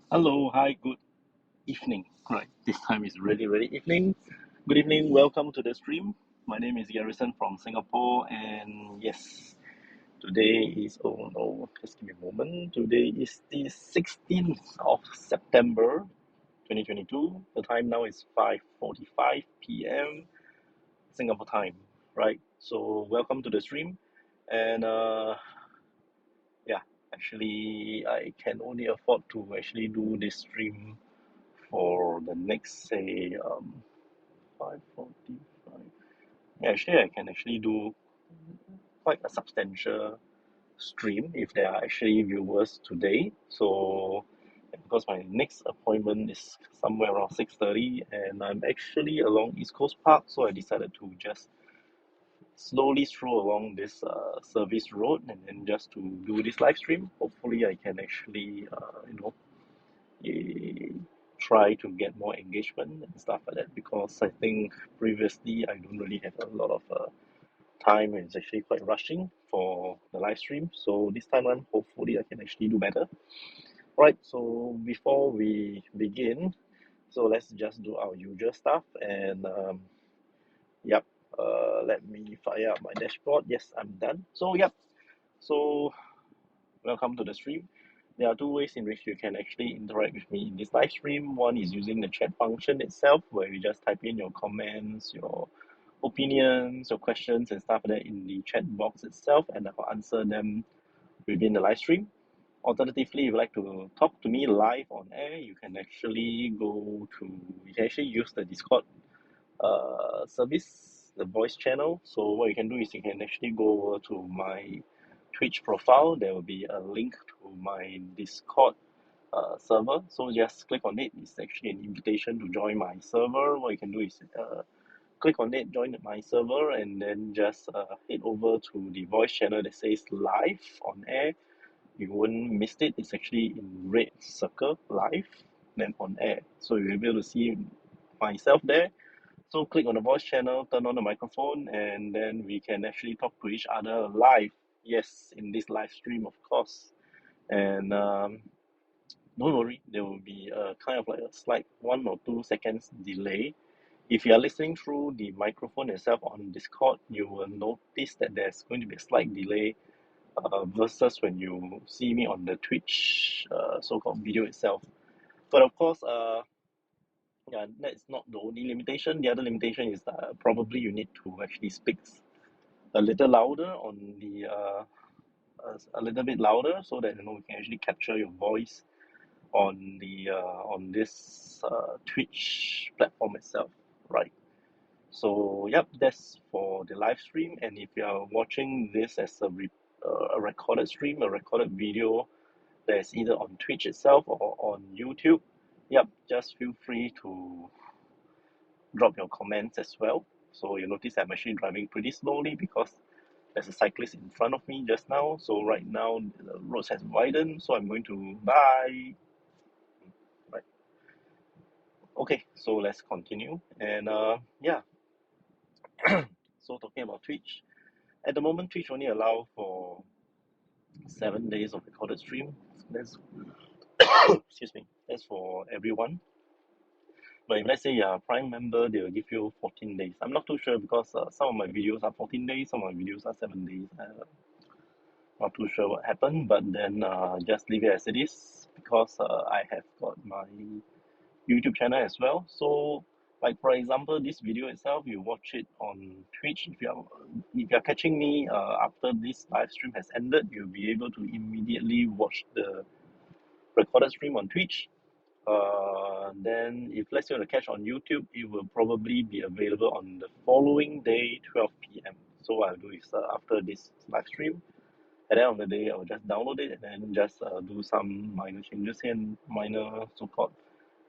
Hello, hi, good evening. Right, this time is really evening. Good evening, welcome to the stream. My name is Garrison from Singapore, and yes, today is oh no, just give me a moment. Today is the 16th of September 2022. The time now is 5:45 p.m. Singapore time, right? So, welcome to the stream, and yeah, actually, I can only afford to actually do this stream for the next say 5:45. Yeah, actually I can actually do quite a substantial stream if there are actually viewers today. So because my next appointment is somewhere around 6:30 and I'm actually along East Coast Park, so I decided to just slowly stroll along this service road and then just to do this live stream. Hopefully I can actually eh, try to get more engagement and stuff like that, because I think previously I don't really have a lot of time and it's actually quite rushing for the live stream. So this time around, hopefully I can actually do better. Right, so before we begin, so let's just do our usual stuff and yep, let me fire up my dashboard. Yes, I'm done. So yep, so welcome to the stream. There are two ways in which you can actually interact with me in this live stream. One is using the chat function itself, where you just type in your comments, your opinions, your questions, and stuff like that in the chat box itself, and I'll answer them within the live stream. Alternatively, if you'd like to talk to me live on air, you can actually use the Discord service, the voice channel. So what you can do is you can actually go over to my Twitch profile. There will be a link to my Discord server. So just click on it. It's actually an invitation to join my server. What you can do is click on it, join my server, and then just head over to the voice channel that says live on air. You won't miss it. It's actually in red circle, live, then on air. So you'll be able to see myself there. So click on the voice channel, turn on the microphone, and then we can actually talk to each other live. Yes, in this live stream, of course. And don't worry, there will be a kind of like a slight 1 or 2 seconds delay. If you are listening through the microphone itself on Discord, you will notice that there's going to be a slight delay versus when you see me on the Twitch so-called video itself. But of course, yeah, that's not the only limitation. The other limitation is probably you need to actually speak a little louder on the a little bit louder so that we can actually capture your voice on the on this Twitch platform itself, right? So yep, that's for the live stream. And if you are watching this as a recorded stream, a recorded video that's either on Twitch itself or on YouTube, yep, just feel free to drop your comments as well. So you notice I'm actually driving pretty slowly because there's a cyclist in front of me just now. So right now the roads has widened, so I'm going to bye. Right. Okay, so let's continue. And yeah, so talking about Twitch. At the moment, Twitch only allow for 7 days of recorded stream. That's excuse me. That's for everyone. But if let's say you're a Prime member, they will give you 14 days. I'm not too sure because some of my videos are 14 days, some of my videos are 7 days. Not too sure what happened, but then just leave it as it is because I have got my YouTube channel as well. So, like for example, this video itself, you watch it on Twitch. If you're catching me after this live stream has ended, you'll be able to immediately watch the recorded stream on Twitch. Then if let's say you want to catch on YouTube, it will probably be available on the following day, 12 p.m. So what I'll do is after this live stream, at the end of the day, I'll just download it and then just do some minor changes and minor so-called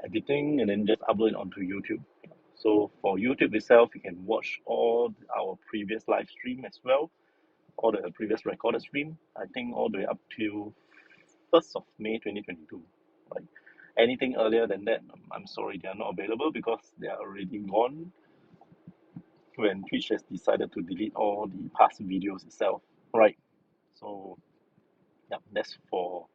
editing, and then just upload it onto YouTube. So for YouTube itself, you can watch all our previous live stream as well, all the previous recorded stream. I think all the way up to 1st of May 2022. Right? Anything earlier than that, I'm sorry, they are not available because they are already gone when Twitch has decided to delete all the past videos itself. Right. So yeah, that's for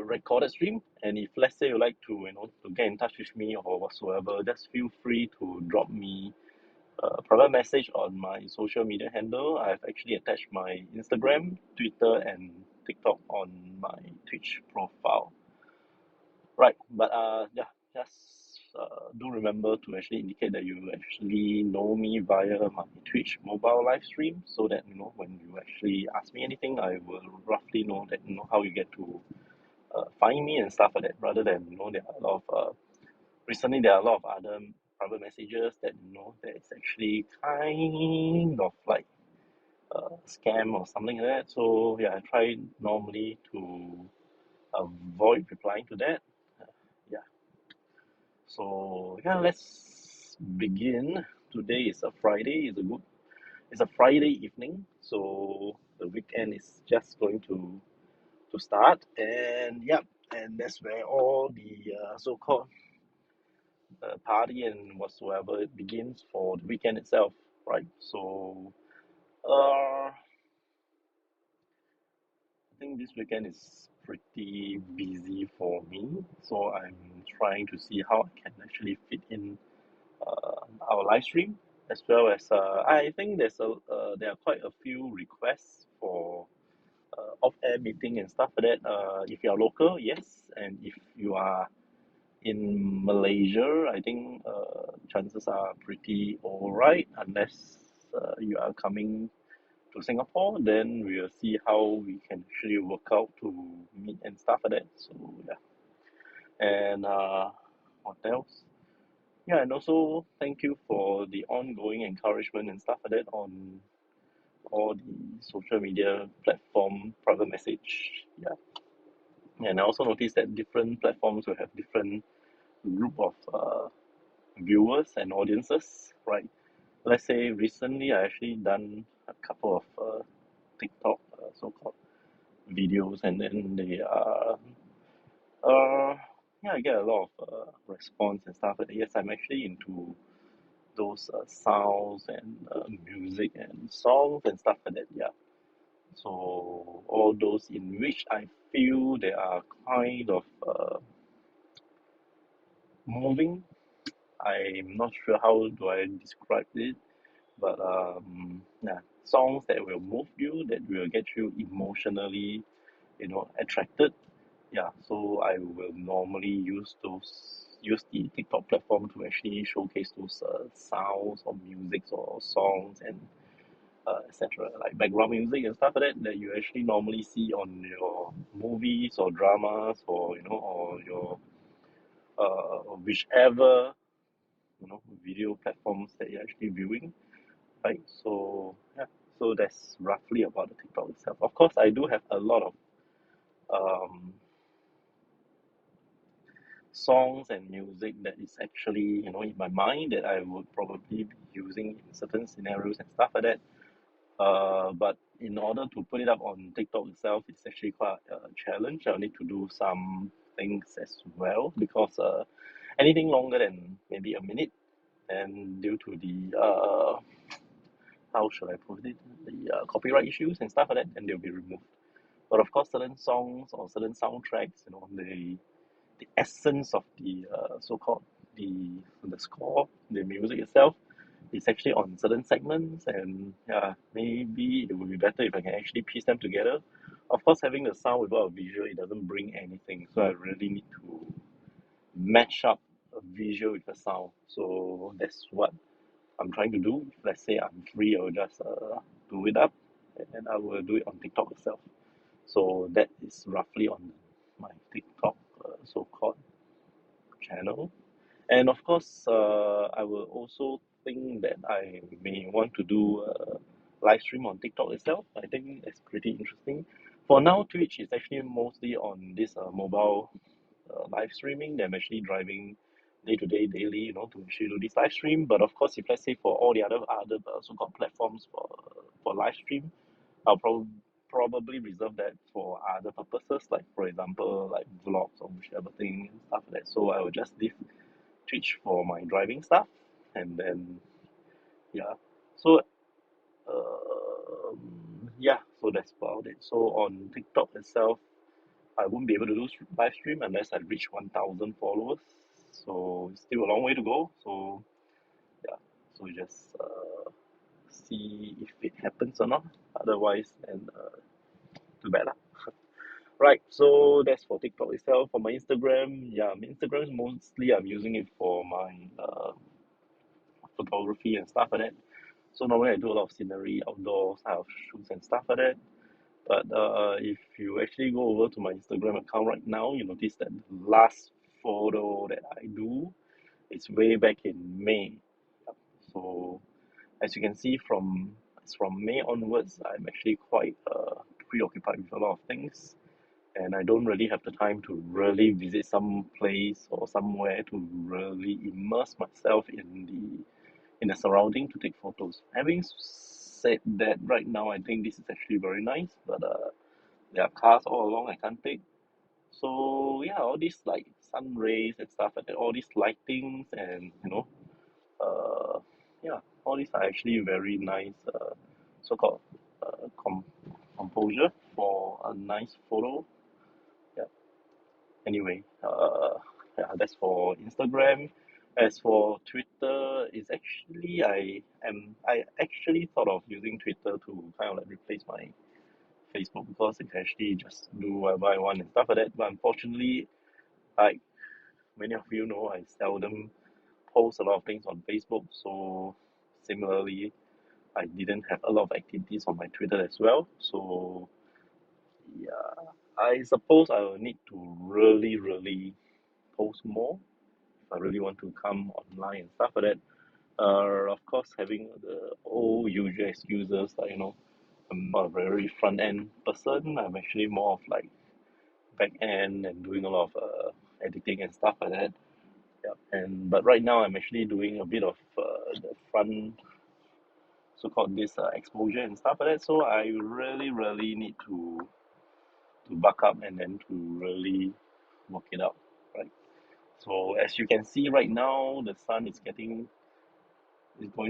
recorded stream. And if let's say you like to to get in touch with me or whatsoever, just feel free to drop me a private message on my social media handle. I've actually attached my Instagram, Twitter, and TikTok on my Twitch profile. Right, but yeah, just do remember to actually indicate that you actually know me via my Twitch mobile live stream, so that when you actually ask me anything, I will roughly know that how you get to find me and stuff like that. Rather than there are a lot of recently there are a lot of other private messages that that is actually kind of like scam or something like that. So yeah, I try normally to avoid replying to that. Yeah. So yeah, let's begin. Today is a Friday. It's a Friday evening. So the weekend is just going to start, and yeah, and that's where all the so-called party and whatsoever it begins for the weekend itself, right? So I think this weekend is pretty busy for me. So I'm trying to see how I can actually fit in our live stream, as well as I think there are quite a few requests for off-air meeting and stuff like that. If you are local, yes, and if you are in Malaysia, I think chances are pretty alright, unless you are coming to Singapore, then we'll see how we can actually work out to meet and stuff like that. So yeah, and what else? Yeah, and also thank you for the ongoing encouragement and stuff like that on all the social media platform private message. Yeah, and I also noticed that different platforms will have different group of viewers and audiences, right? Let's say recently I actually done a couple of TikTok so-called videos, and then they are yeah, I get a lot of response and stuff. But yes, I'm actually into those sounds and music and songs and stuff like that. Yeah. So all those in which I feel they are kind of moving. I'm not sure how do I describe it, but yeah, songs that will move you, that will get you emotionally, attracted. Yeah, so I will normally use the TikTok platform to actually showcase those sounds or music or songs and etc. Like background music and stuff like that that you actually normally see on your movies or dramas, or or your whichever video platforms that you're actually viewing, right? So yeah, so that's roughly about the TikTok itself. Of course, I do have a lot of um, songs and music that is actually in my mind that I would probably be using in certain scenarios and stuff like that. But in order to put it up on TikTok itself, it's actually quite a challenge. I'll need to do some things as well, because anything longer than maybe a minute, and due to the how should I put it, the copyright issues and stuff like that, then they'll be removed. But of course, certain songs or certain soundtracks, the essence of the so-called the score, the music itself, is actually on certain segments, and yeah, maybe it would be better if I can actually piece them together. Of course, having the sound without a visual, it doesn't bring anything. So I really need to match up a visual with a sound. So that's what I'm trying to do. If let's say I'm free, I'll just do it up, and I will do it on TikTok itself. So that is roughly on my TikTok so-called channel. And of course, I will also think that I may want to do a live stream on TikTok itself. I think it's pretty interesting. For now, Twitch is actually mostly on this mobile live streaming that I'm actually driving day to day, daily, to actually do this live stream. But of course, if let's say for all the other so-called platforms for live stream, I'll probably reserve that for other purposes, like for example, like vlogs or whichever thing and stuff like that. So I will just leave Twitch for my driving stuff, and then yeah. So yeah, so that's about it. So on TikTok itself, I won't be able to do live stream unless I reach 1,000 followers. So it's still a long way to go. So yeah, so just see if it happens or not. Otherwise, then too bad lah. Right, so that's for TikTok itself. For my Instagram, yeah, my Instagram is mostly I'm using it for my photography and stuff like that. So normally I do a lot of scenery, outdoors type of shoots and stuff like that. But if you actually go over to my Instagram account right now, you notice that the last photo that I do is way back in May. Yep. So as you can see from May onwards, I'm actually quite preoccupied with a lot of things, and I don't really have the time to really visit some place or somewhere to really immerse myself in the surrounding to take photos. Having said that, right now I think this is actually very nice, but there are cars all along I can't take. So yeah, all these like sun rays and stuff like that, all these lightings and uh, yeah, all these are actually very nice so-called uh, com- composure for a nice photo. Yeah. Anyway, yeah, that's for Instagram. As for Twitter, it's actually I actually thought of using Twitter to kind of like replace my Facebook because it can actually just do whatever I want and stuff like that. But unfortunately, like many of you know, I seldom post a lot of things on Facebook. So similarly, I didn't have a lot of activities on my Twitter as well. So yeah, I suppose I will need to really, really post more if I really want to come online and stuff like that. Of course, having the old usual excuses like I'm not a very front end person. I'm actually more of like back end and doing a lot of editing and stuff like that. Yeah. And but right now I'm actually doing a bit of the front so-called this exposure and stuff like that. So I really, really need to buck up and then to really work it out, right? So as you can see right now, the sun is going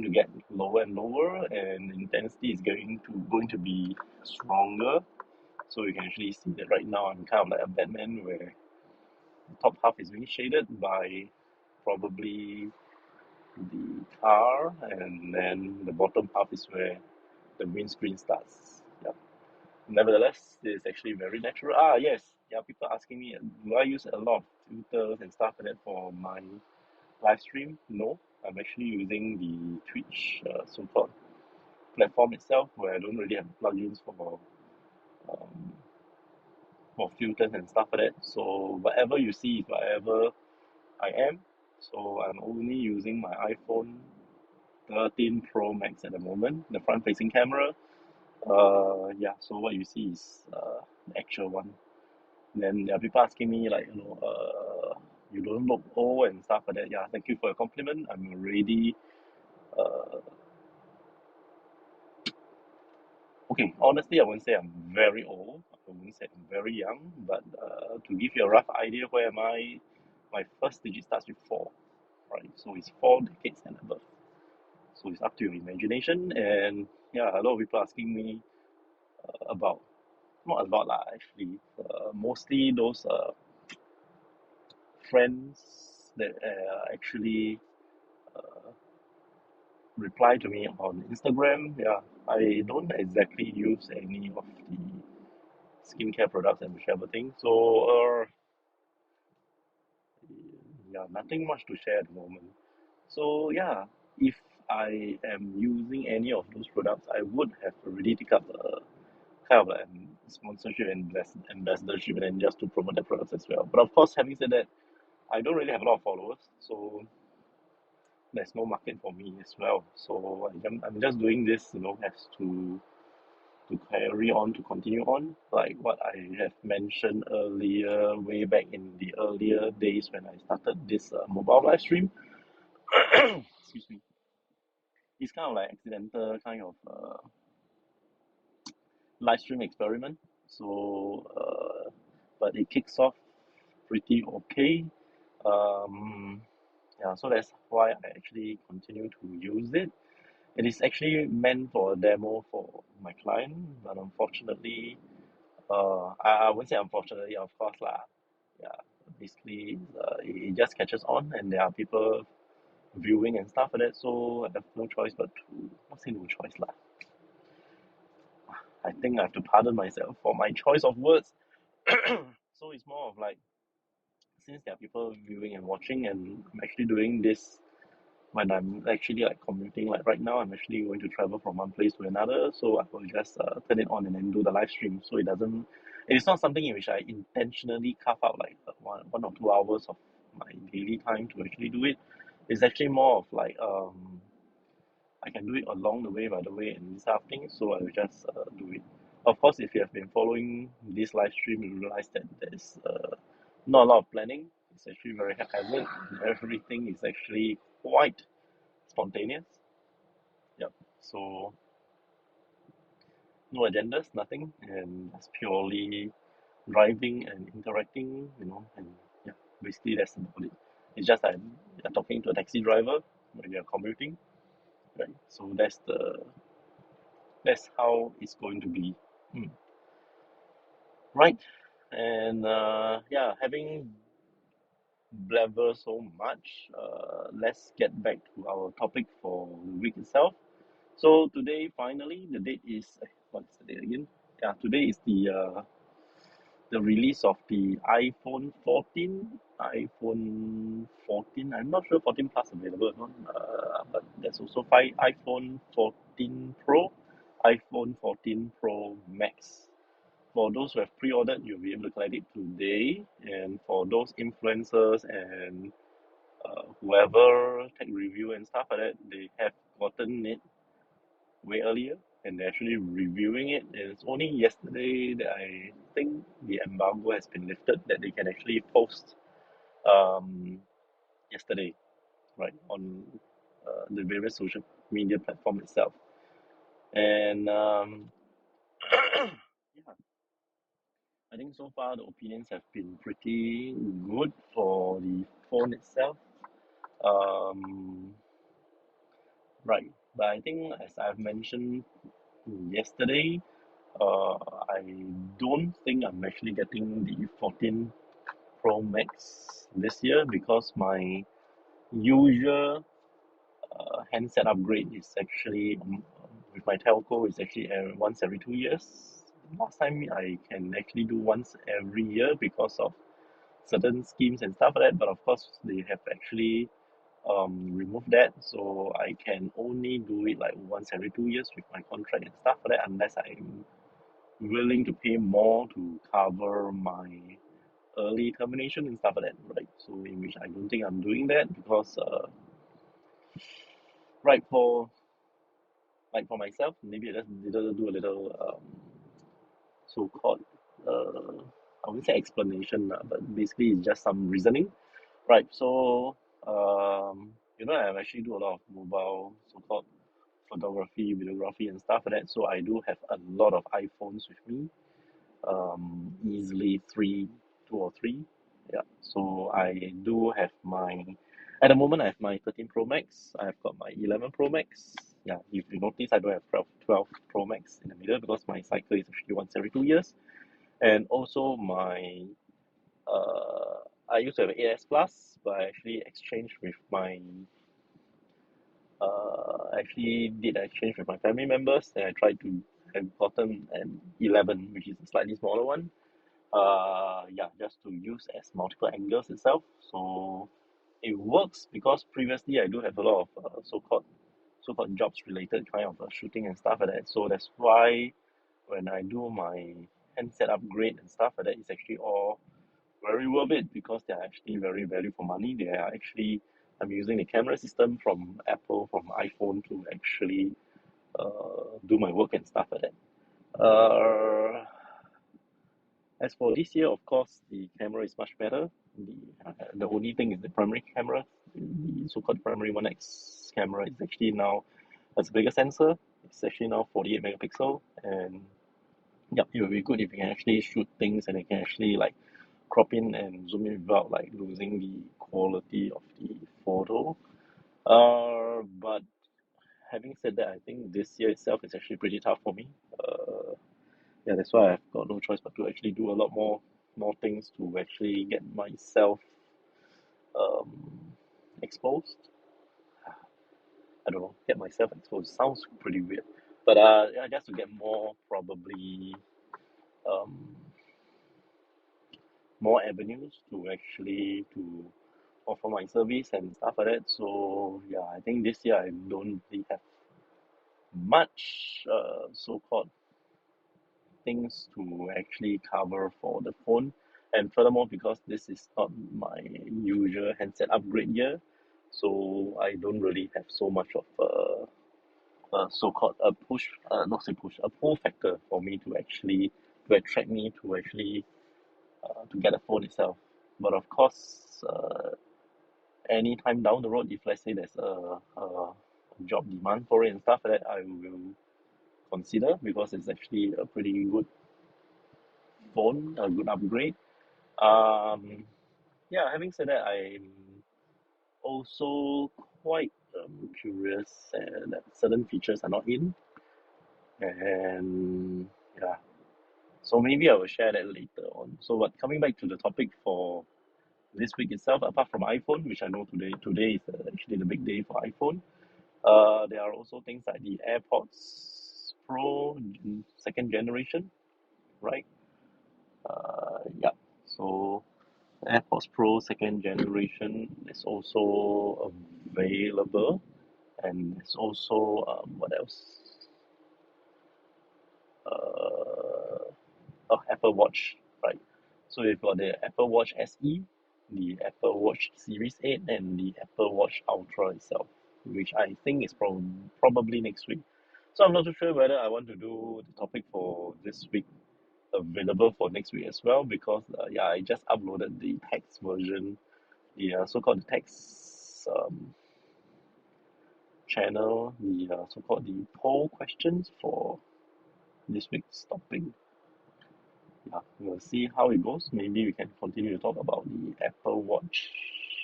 to get lower and lower, and intensity is going to be stronger. So you can actually see that right now I'm kind of like a Batman where the top half is being shaded by probably the car, and then the bottom half is where the windscreen starts. Yeah. Nevertheless, it's actually very natural. Ah, yes. Yeah, people asking me, do I use a lot of filters and stuff like that for my live stream? No, I'm actually using the Twitch so-called platform itself, where I don't really have plugins um, for filters and stuff like that. So whatever you see is whatever I am. So I'm only using my iPhone 13 Pro Max at the moment, the front-facing camera. Yeah. So what you see is the actual one. Then there are people asking me like, you don't look old and stuff like that. Yeah, thank you for your compliment. I'm already uh, okay. Honestly, I won't say I'm very old. I won't say I'm very young. But to give you a rough idea, where am I? My first digit starts with four, right? So it's 4 decades and above. So it's up to your imagination. And yeah, a lot of people asking me about not a lot lah actually. Mostly those friends that actually uh, reply to me on Instagram. Yeah, I don't exactly use any of the skincare products and whichever thing. So, yeah, nothing much to share at the moment. So, yeah, if I am using any of those products, I would have already take up a kind of like sponsorship and ambassadorship and then just to promote the products as well. But of course, having said that, I don't really have a lot of followers, so there's no market for me as well. So I'm just doing this, as to carry on, to continue on, like what I have mentioned earlier, way back in the earlier days when I started this mobile live stream. Excuse me. It's kind of like accidental kind of live stream experiment. So, but it kicks off pretty okay. Um, yeah, so that's why I actually continue to use it. It is actually meant for a demo for my client, but unfortunately, I wouldn't say unfortunately, of course lah. Yeah, basically, it just catches on, and there are people viewing and stuff like that. So I have no choice but to not say no choice lah. I think I have to pardon myself for my choice of words. So it's more of like, since there are people viewing and watching, and I'm actually doing this when I'm actually like commuting. Like right now, I'm actually going to travel from one place to another, so I will just turn it on and then do the live stream. So it doesn't. It's not something in which I intentionally carve out like one or 2 hours of my daily time to actually do it. It's actually more of like I can do it along the way, by the way, and this type of thing. So I will just do it. Of course, if you have been following this live stream, you realize that there's not a lot of planning. It's actually very haphazard. Everything is actually quite spontaneous. Yep. So no agendas, nothing, and it's purely driving and interacting, and yeah, basically that's about it. It's just like you're talking to a taxi driver when you're commuting, right? So that's how it's going to be. Hmm. Right. And yeah, having blabber so much, let's get back to our topic for the week itself. So today, finally, the date is what's the date again? Yeah, today is the release of the iPhone 14, iPhone 14. I'm not sure 14 Plus available or not, but there's also iPhone 14 Pro, iPhone 14 Pro Max. For those who have pre-ordered, you'll be able to collect it today. And for those influencers and whoever tech review and stuff like that, they have gotten it way earlier and they're actually reviewing it. And it's only yesterday that I think the embargo has been lifted that they can actually post um, yesterday, right, on the various social media platform itself. And yeah, I think so far the opinions have been pretty good for the phone itself. Um, right, but I think as I've mentioned yesterday, uh, I don't think I'm actually getting the 14 Pro Max this year because my usual handset upgrade is actually with my telco is actually once every 2 years. Last time I can actually do once every year because of certain schemes and stuff like that. But of course, they have actually removed that, so I can only do it like once every 2 years with my contract and stuff like that, unless I'm willing to pay more to cover my early termination and stuff like that, right? So in which I don't think I'm doing that because right for like for myself, maybe I just do a little so-called I wouldn't say explanation, but basically it's just some reasoning. Right, so I actually do a lot of mobile so-called photography, videography and stuff like that. So I do have a lot of iPhones with me, easily three, two or three. Yeah. So I do have at the moment I have my 13 Pro Max. I've got my 11 Pro Max. Yeah, if you notice, I don't have 12 Pro Max in the middle because my cycle is actually once every 2 years. And also uh, I used to have an 8S Plus, but I actually exchanged with I actually did an exchange with my family members, and I tried to have gotten an 11, which is a slightly smaller one. Yeah, just to use as multiple angles itself. So it works because previously I do have a lot of so-called jobs related kind of shooting and stuff like that. So that's why when I do my handset upgrade and stuff like that, it's actually all very worth it because they're actually very value for money. They are actually I'm using the camera system from Apple from iPhone to actually do my work and stuff like that. As for this year, of course, the camera is much better. The only thing is the primary camera, the so-called primary 1X camera is actually now has a bigger sensor. It's actually now 48 megapixel, and yep, it will be good if you can actually shoot things and you can actually like crop in and zoom in without like losing the quality of the photo. But having said that, I think this year itself is actually pretty tough for me. yeah, that's why I've got no choice but to actually do a lot more things to actually get myself um, exposed. I don't know, get myself exposed. Sounds pretty weird, but yeah, just to get more probably um, more avenues to actually to offer my service and stuff like that. So yeah, I think this year I don't really have much so-called things to actually cover for the phone. And furthermore, because this is not my usual handset upgrade year, so I don't really have so much of so-called a push, not say push, a pull factor for me to actually to attract me to actually to get a phone itself. But of course, anytime down the road, if let's say there's a job demand for it and stuff like that, I will consider because it's actually a pretty good phone, a good upgrade. Um, yeah, having said that, I'm also quite curious that certain features are not in, and yeah, so maybe I will share that later on. So, but coming back to the topic for this week itself, apart from iPhone, which I know today is actually the big day for iPhone, there are also things like the AirPods Pro second generation, right? Yeah. So AirPods Pro second generation is also available, and it's also what else? Uh, Apple Watch, right? So we've got the Apple Watch SE, the Apple Watch Series 8, and the Apple Watch Ultra itself, which I think is probably next week. So I'm not too sure whether I want to do the topic for this week available for next week as well because yeah, I just uploaded the text version, the so-called text channel, the so-called the poll questions for this week's topic. Yeah, we'll see how it goes. Maybe we can continue to talk about the Apple Watch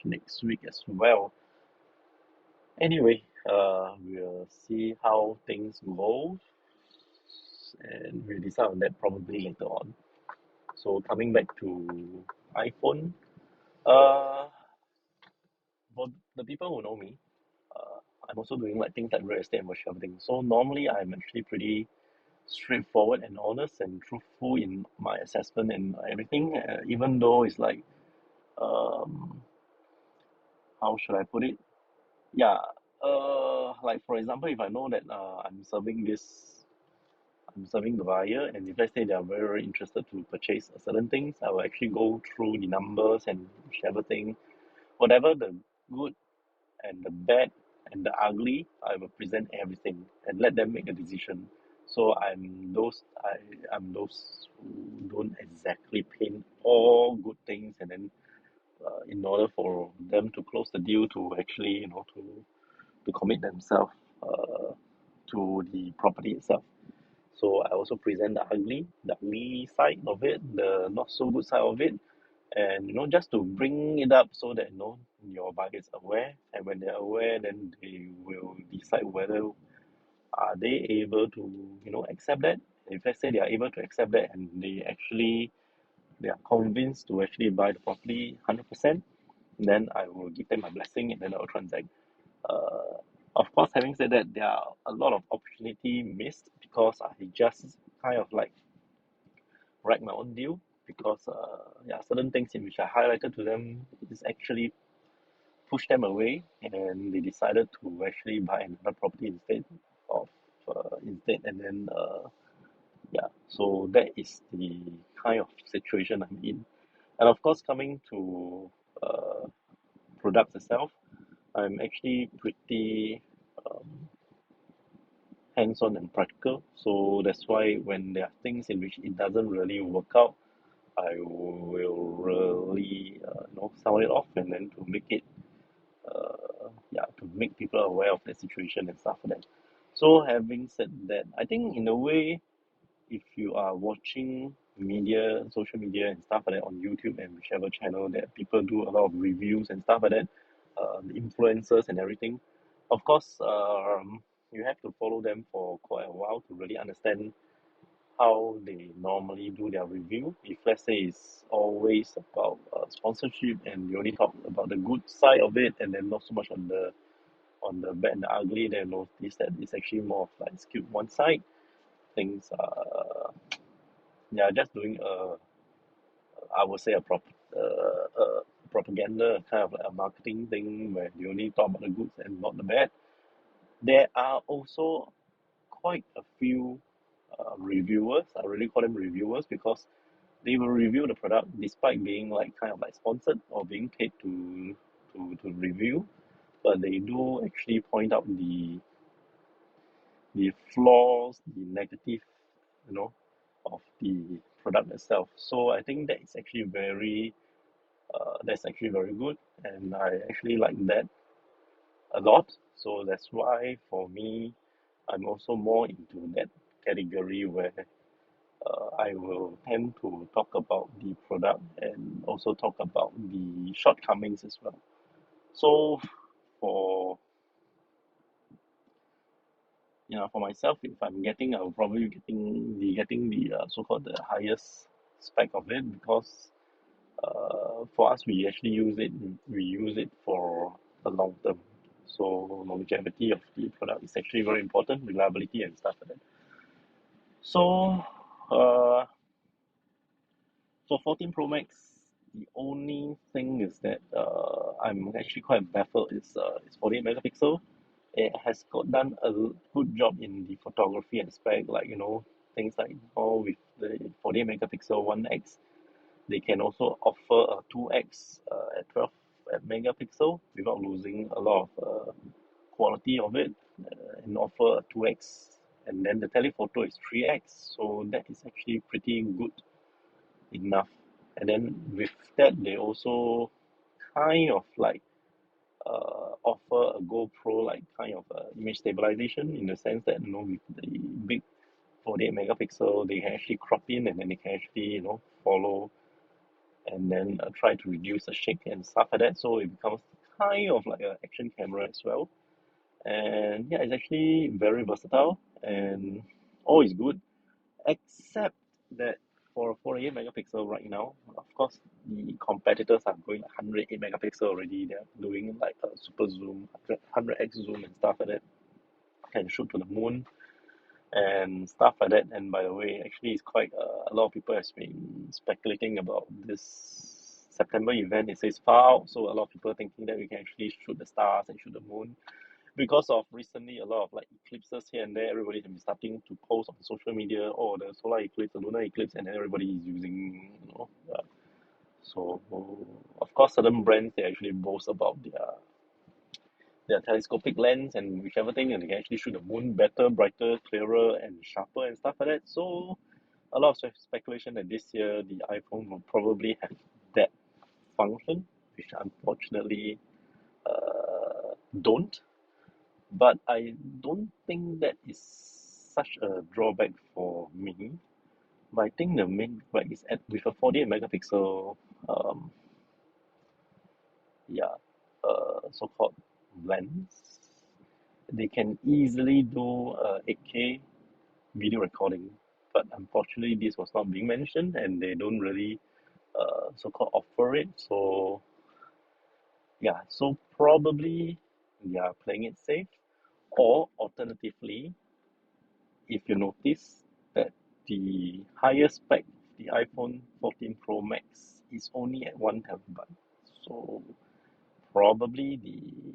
next week as well. Anyway, we'll see how things go, and we'll decide on that probably later on. So coming back to iPhone, uh, for the people who know me, I'm also doing like things like real estate and workshop thing. So normally I'm actually pretty straightforward and honest and truthful in my assessment and everything. Even though it's like um, how should I put it? Yeah, like for example, if I know that I'm serving the buyer, and if let's say they are very, very interested to purchase certain things, I will actually go through the numbers and whichever thing, whatever the good and the bad and the ugly, I will present everything and let them make a decision. So I'm those who don't exactly paint all good things and then in order for them to close the deal to actually to commit themselves uh, to the property itself. So I also present the ugly side of it, the not so good side of it, and just to bring it up so that your buyer is aware, and when they're aware, then they will decide whether are they able to accept that. If let's say they are able to accept that and they are convinced to actually buy the property 100%, then I will give them my blessing and then I'll transact. Uh, of course, having said that, there are a lot of opportunity missed because I just kind of like write my own deal because yeah, certain things in which I highlighted to them is actually pushed them away and they decided to actually buy another property of instead and then yeah, so that is the kind of situation I'm in. And of course, coming to uh, products itself, I'm actually pretty um, hands-on and practical. So that's why when there are things in which it doesn't really work out, I will really sound it off and then to make it yeah, to make people aware of the situation and stuff like that. So having said that, I think in a way, if you are watching media, social media and stuff like that on YouTube and whichever channel that people do a lot of reviews and stuff like that, the influencers and everything, of course, you have to follow them for quite a while to really understand how they normally do their review. If let's say it's always about sponsorship and you only talk about the good side of it and then not so much on the bad and the ugly, then notice that it's actually more of like skewed one side. Things are just doing I would say propaganda kind of like a marketing thing where you only talk about the goods and not the bad. There are also quite a few reviewers. I really call them reviewers because they will review the product despite being like kind of like sponsored or being paid to review, but they do actually point out the flaws, the negative, you know, of the product itself. So I think that's actually very good, and I actually like that a lot. So that's why for me, I'm also more into that category where I will tend to talk about the product and also talk about the shortcomings as well. So for for myself, if I'm getting, I'll probably getting the so-called the highest spec of it because for us we use it for the long term. So longevity of the product is actually very important, reliability and stuff like that. So uh, for 14 Pro Max, the only thing is that I'm actually quite baffled. It's 48 megapixel. It has done a good job in the photography aspect, like things like with the 48 megapixel 1x, they can also offer a 2x at 12 megapixel without losing a lot of quality of it, and offer a 2x, and then the telephoto is 3x, so that is actually pretty good enough. And then with that, they also kind of like offer a GoPro like kind of image stabilization in the sense that with the big 48 megapixel, they can actually crop in and then they can actually follow and then try to reduce the shake and stuff like that. So it becomes kind of like an action camera as well. And yeah, it's actually very versatile and all is good, except that for a 48 megapixel right now, of course, the competitors are going like 108 megapixel already. They're doing like a super zoom, 100x zoom and stuff like that, can shoot to the moon and stuff like that. And by the way, actually, it's quite a lot of people has been speculating about this September event. It says far out, so a lot of people are thinking that we can actually shoot the stars and shoot the moon because of recently a lot of like eclipses here and there. Everybody has been starting to post on social media, oh, the solar eclipse, the lunar eclipse, and then everybody is using, so of course, certain brands they actually boast about their telescopic lens and whichever thing, and they can actually shoot the moon better, brighter, clearer, and sharper and stuff like that. So a lot of speculation that this year the iPhone will probably have that function, which unfortunately don't. But I don't think that is such a drawback for me. But I think the main drawback is at with a 48 megapixel, um, yeah, so-called lens, they can easily do 8K video recording. But unfortunately, this was not being mentioned, and they don't really so-called offer it. So yeah, so probably they are playing it safe, or alternatively, if you notice that the highest spec of the iPhone 14 Pro Max is only at 1 terabyte. So probably the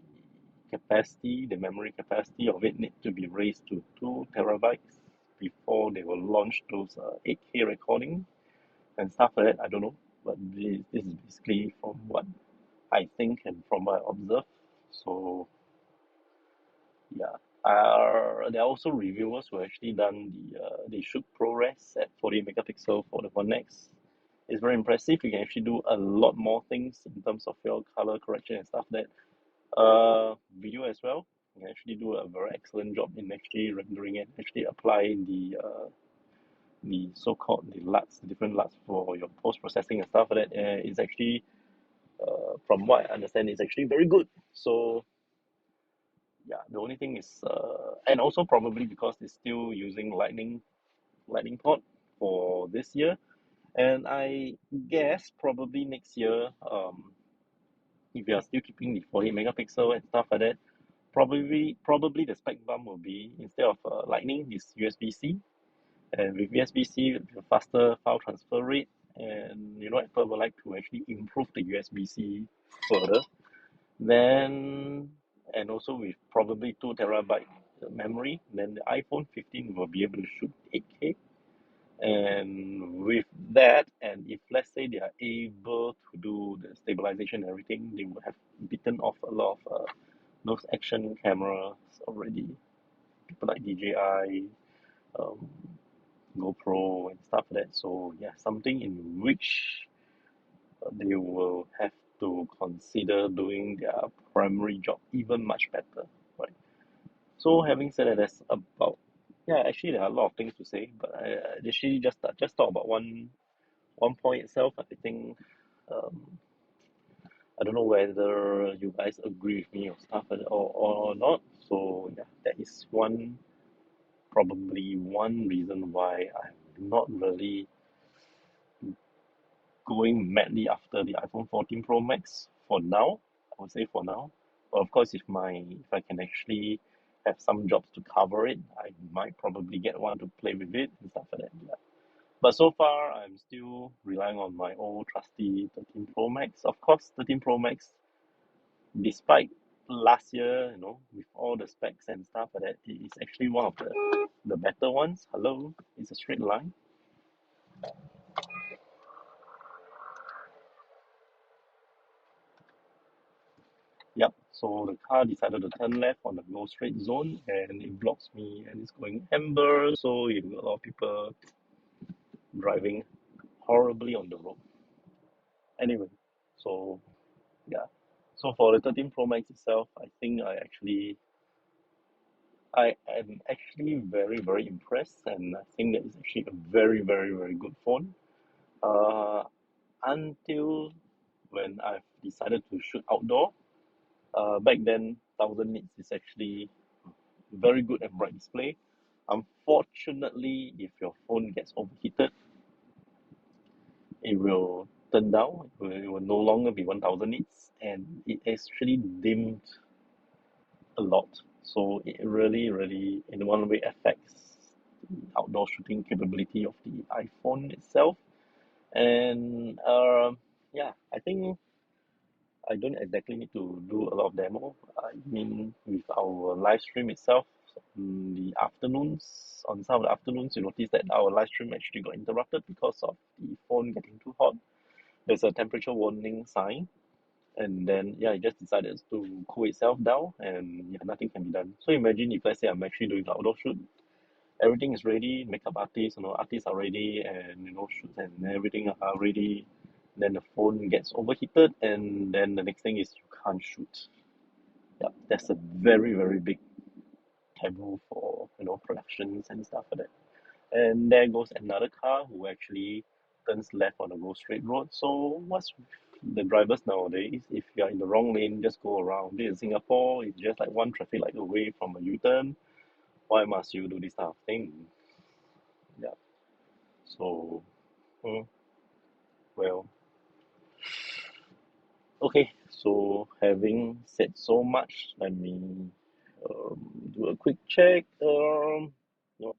memory capacity of it needs to be raised to 2 terabytes before they will launch those 8K recording and stuff like that. I don't know, but this is basically from what I think and from what I observe. So yeah. There are also reviewers who actually done they shoot ProRes at 40 megapixel for the One X. It's very impressive. You can actually do a lot more things in terms of your color correction and stuff like that. Video as well. You can actually do a very excellent job in actually rendering it, actually apply the so-called the LUTs, the different LUTs for your post processing and stuff like that. It's actually from what I understand, it's actually very good. So yeah, the only thing is, and also probably because it's still using Lightning lightning port for this year, and I guess probably next year, if you are still keeping the 48 megapixel and stuff like that, probably the spec bump will be, instead of lightning, is USB-C, and with USB-C with a faster file transfer rate, and Apple would like to actually improve the USB-C further. Then, and also with probably 2 terabyte memory, then the iPhone 15 will be able to shoot 8K. And with that, and if let's say they are able to do the stabilization and everything, they would have beaten off a lot of those action cameras already. People like DJI, um, GoPro, and stuff like that. So yeah, something in which they will have to consider doing their primary job even much better, right? So having said that, that's about, yeah. Actually, there are a lot of things to say, but I actually just talk about one point itself. I think, um, I don't know whether you guys agree with me or stuff like that, or not. So yeah, that is probably one reason why I'm not really going madly after the iPhone 14 Pro Max for now. I would say for now. But of course, if I can actually have some jobs to cover it, I might probably get one to play with it and stuff like that. Yeah. But so far, I'm still relying on my old trusty 13 Pro Max. Of course, 13 Pro Max, despite last year, with all the specs and stuff like that, it is actually one of the better ones. Hello, it's a straight line. Yep. So the car decided to turn left on the go straight zone, and it blocks me, and it's going amber. So you got a lot of people driving horribly on the road. Anyway, so yeah. So for the 13 Pro Max itself, I think I am actually very, very impressed, and I think that it's actually a very, very, very good phone. Uh, until when I've decided to shoot outdoor, back then 1000 nits is actually very good and bright display. Unfortunately, if your phone gets overheated, it will turn down. It will no longer be 1000 nits, and it actually dimmed a lot. So it really, really, in one way, affects the outdoor shooting capability of the iPhone itself. And yeah, I think I don't exactly need to do a lot of demo. I mean, with our live stream itself, on some of the afternoons, you notice that our live stream actually got interrupted because of the phone getting too hot. There's a temperature warning sign, and then yeah, it just decided to cool itself down, and yeah, nothing can be done. So imagine if let's say I'm actually doing the outdoor shoot, everything is ready, makeup artists, artists are ready, and shoots and everything are ready. Then the phone gets overheated, and then the next thing is you can't shoot. Yeah, that's a very, very big taboo for productions and stuff like that. And there goes another car who actually turns left on a go straight road. So what's with the drivers nowadays? If you're in the wrong lane, just go around. This in Singapore, it's just like one traffic light away from a U-turn. Why must you do this type of thing? Yeah. So, mm, well, okay. So having said so much, let me do a quick check. No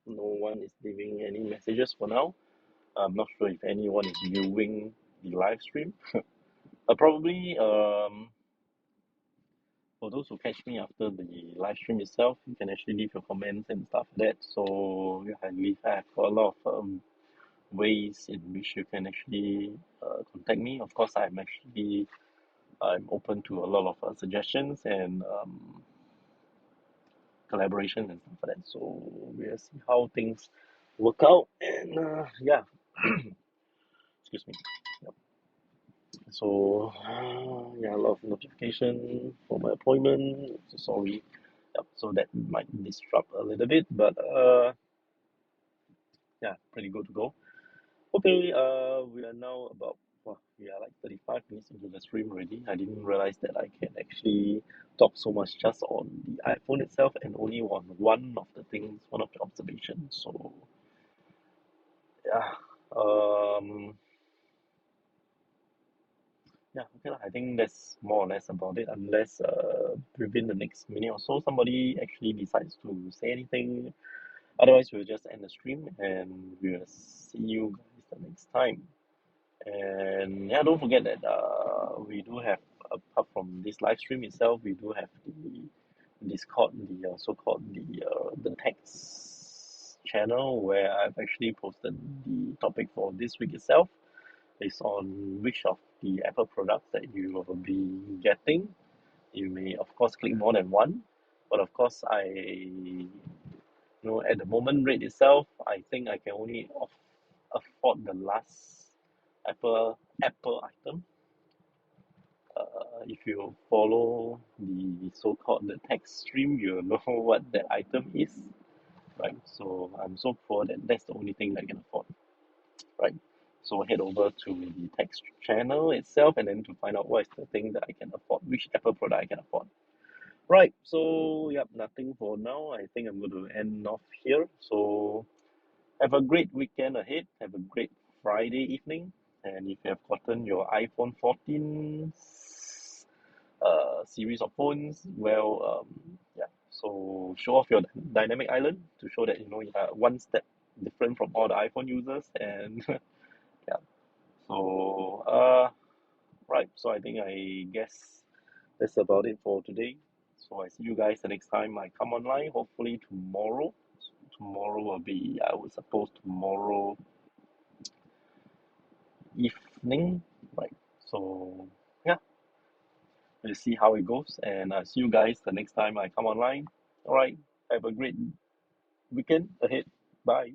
one is leaving any messages for now. I'm not sure if anyone is viewing the live stream. Probably for those who catch me after the live stream itself, you can actually leave your comments and stuff like that. So yeah, I've got a lot of ways in which you can actually contact me. Of course, I'm open to a lot of suggestions and collaboration and stuff like that. So we'll see how things work out. And yeah, excuse me. Yep. So yeah, a lot of notification for my appointment. So sorry. Yep. So that might disrupt a little bit, but yeah, pretty good to go. Okay, we are now about, well, we are like 35 minutes into the stream already. I didn't realize that I can actually talk so much just on the iPhone itself and only on one of the things, one of the observations. So Yeah. Um. Yeah. Okay lah. I think that's more or less about it. Unless within the next minute or so somebody actually decides to say anything. Otherwise, we'll just end the stream and we'll see you guys the next time. And yeah, don't forget that we do have, apart from this live stream itself, we do have the Discord, the so-called the text channel where I've actually posted the topic for this week itself, based on which of the Apple products that you will be getting. You may of course click more than one, but of course at the moment rate itself, I think I can only afford the last Apple item. If you follow the so-called the text stream, you'll know what that item is, right? So I'm so poor that that's the only thing I can afford, right? So head over to the text channel itself and then to find out what is the thing that I can afford, which Apple product I can afford. Right, so yep, nothing for now. I think I'm going to end off here. So have a great weekend ahead. Have a great Friday evening. And if you have gotten your iPhone 14 series of phones, well, yeah. So show off your dynamic island to show that you are one step different from all the iPhone users. And yeah. So right. So I think I guess that's about it for today. So I see you guys the next time I come online. Hopefully tomorrow. Tomorrow will be, I would suppose, tomorrow evening, right? So yeah, we'll see how it goes, and I'll see you guys the next time I come online. All right, have a great weekend ahead. Bye.